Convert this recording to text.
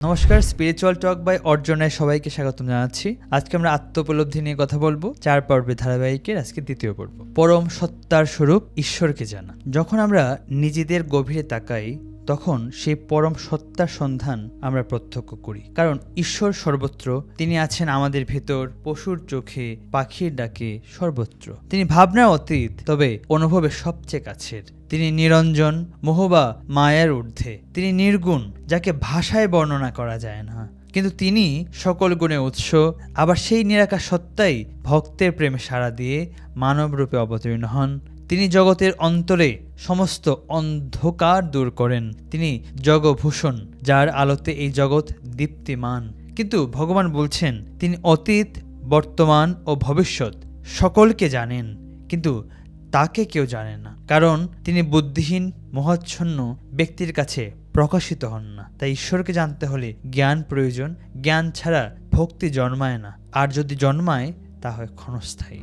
নমস্কার, spiritual talk by অর্জনায় সবাইকে স্বাগতম জানাচ্ছি। আজকে আমরা আত্মোপলব্ধি নিয়ে কথা বলবো। 4 পর্বে ধারাবাহিকের আজকে 2য় পর্ব, পরম সত্তার স্বরূপ ঈশ্বরকে জানা। যখন আমরা নিজেদের গভীরে তাকাই তখন সেই পরম সত্তার সন্ধান আমরা প্রত্যক্ষ করি, কারণ ঈশ্বর সর্বত্র। তিনি আছেন আমাদের ভেতর, পশুর চোখে, পাখির ডাকে, সর্বত্র। তিনি ভাবনার অতীত, তবে অনুভবে সবচেয়ে কাছের। তিনি নিরঞ্জন, মোহ বা মায়ার ঊর্ধ্বে। তিনি নির্গুণ, যাকে ভাষায় বর্ণনা করা যায় না, কিন্তু তিনি সকল গুণে উৎস। আবার সেই নিরাকার সত্তাই ভক্তের প্রেমে সাড়া দিয়ে মানব রূপে অবতীর্ণ হন। তিনি জগতের অন্তরে সমস্ত অন্ধকার দূর করেন। তিনি জগভূষণ, যার আলোতে এই জগৎ দীপ্তিমান। কিন্তু ভগবান বলছেন তিনি অতীত, বর্তমান ও ভবিষ্যৎ সকলকে জানেন, কিন্তু তাকে কেউ জানে না, কারণ তিনি বুদ্ধিহীন, মোহাচ্ছন্ন ব্যক্তির কাছে প্রকাশিত হন না। তাই ঈশ্বরকে জানতে হলে জ্ঞান প্রয়োজন। জ্ঞান ছাড়া ভক্তি জন্মায় না, আর যদি জন্মায় তা হয় ক্ষণস্থায়ী।